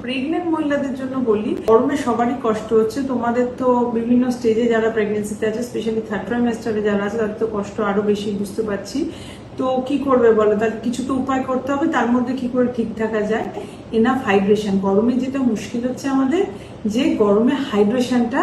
Pregnant মহিলাদের জন্য বলি, গরমে সবারই কষ্ট হচ্ছে। তোমাদের তো বিভিন্ন স্টেজে যারা প্রেগনেন্সিতে আছে, স্পেশালি থার্ড ট্রাইমেস্টারে যারা আছে, তাদের তো কষ্ট আরো বেশি, বুঝতে পারছি। তো কি করবে বলো, তার কিছু তো উপায় করতে হবে। তার মধ্যে কি করে ঠিক থাকা যায়? Enough hydration. গরমে যেটা মুশকিল হচ্ছে আমাদের, যে গরমে হাইড্রেশনটা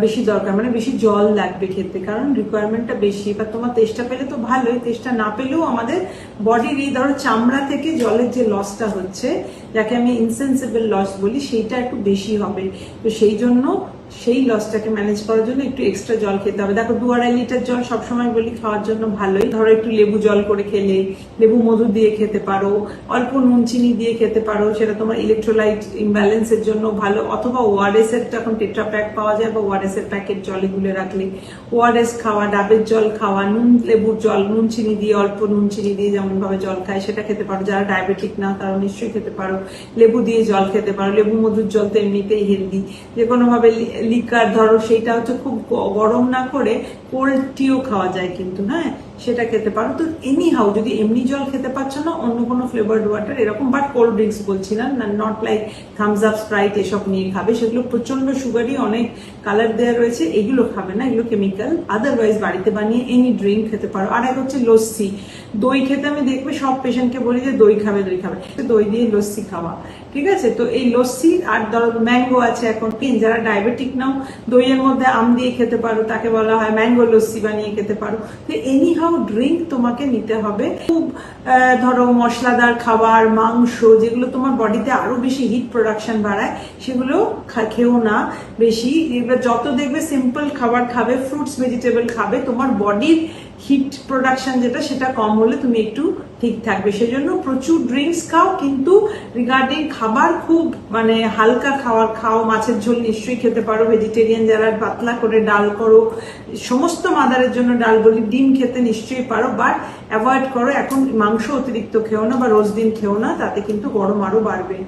বেশি দরকার, মানে বেশি জল লাগবে খেতে, কারণ রিকোয়ারমেন্টটা বেশি। এবার তোমার তেষ্টা পেলে তো ভালোই, তেষ্টা না পেলেও আমাদের বডির এই ধরো চামড়া থেকে জলের যে লসটা হচ্ছে, যাকে আমি ইনসেন্সিবল লস বলি, সেইটা একটু বেশি হবে। তো সেই জন্য সেই লসটাকে ম্যানেজ করার জন্য একটু এক্সট্রা জল খেতে হবে। দেখো 2-2.5 লিটার জল সবসময় বলি খাওয়ার জন্য ভালোই। ধরো একটু লেবু জল করে খেলে, লেবু মধু দিয়ে খেতে পারো, অল্প নুন চিনি দিয়ে খেতে পারো, সেটা তোমার ইলেকট্রোলাইট ইমব্যালেন্সের জন্য ভালো। অথবা ওআরএস এর এখন টেট্রা প্যাক পাওয়া যায়, বা ওআরএস এর প্যাকেট জলে গুলে রাখলে ওআরএস খাওয়া, ডাবের জল খাওয়া, নুন লেবুর জল, নুন চিনি দিয়ে, অল্প নুন চিনি দিয়ে যেমন ভাবে জল খায় সেটা খেতে পারো। যারা ডায়াবেটিক না তারা নিশ্চয়ই খেতে পারো। লেবু দিয়ে জল খেতে পারো, লেবু মধুর জল তো এমনিতেই হেলদি। যে কোনো ভাবে লিকার ধরো, সেইটা হচ্ছে খুব গরম না করে কোল্ড টিও খাওয়া যায় কিন্তু, হ্যাঁ, সেটা খেতে পারো। তো এনি হাউ, যদি এমনি জল খেতে পারছো না, অন্য কোনো ফ্লেভার্ড ওয়াটার এরকম, বাট কোল্ড ড্রিঙ্কস বলছি না, not like Thums Up, Sprite এসব নিয়ে খাবে, সেগুলো প্রচন্ড সুগারি, অনেক কালার দেওয়া রয়েছে, এগুলো খাবে না, এগুলো কেমিক্যাল। আদারওয়াইজ বাড়িতে বানিয়ে এনি ড্রিঙ্ক খেতে পারো। আর এক হচ্ছে লস্যি। দই খেতে আমি দেখবে সব পেশেন্টকে বলি যে দই খাবে, দই খাবে, দই দিয়ে লস্যি খাওয়া, ঠিক আছে? তো এই লস্যি, আর ধরো ম্যাঙ্গো আছে এখন, যারা ডায়াবেটিক নাও দইয়ের মধ্যে আম দিয়ে খেতে পারো, তাকে বলা হয় ম্যাঙ্গো লস্যি বানিয়ে খেতে পারো। তো এনি হাউ ড্রিঙ্ক তোমাকে নিতে হবে। খুব ধরো মশলাদার খাবার, মাংস, যেগুলো তোমার বডিতে আরো বেশি হিট প্রোডাকশন বাড়ায়, সেগুলো খেও না বেশি। এবার যত দেখবে সিম্পল খাবার খাবে, ফ্রুটস ভেজিটেবল খাবে, তোমার বডির হিট প্রোডাকশন যেটা, সেটা কম হলে তুমি একটু ঠিক থাকবে। সেজন্য প্রচুর ড্রিঙ্কস খাও, কিন্তু রিগার্ডিং খাবার খুব মানে হালকা খাবার খাও। মাছের ঝোল নিশ্চয়ই খেতে পারো, ভেজিটেরিয়ান যারা, পাতলা করে ডাল করো, সমস্ত মাদারের জন্য ডাল বলি। ডিম খেতে নিশ্চয়ই পারো, বাট অ্যাভয়েড করো। এখন মাংস অতিরিক্ত খেও না, বা রোজ দিন খেও না, তাতে কিন্তু গরম আরো বাড়বে।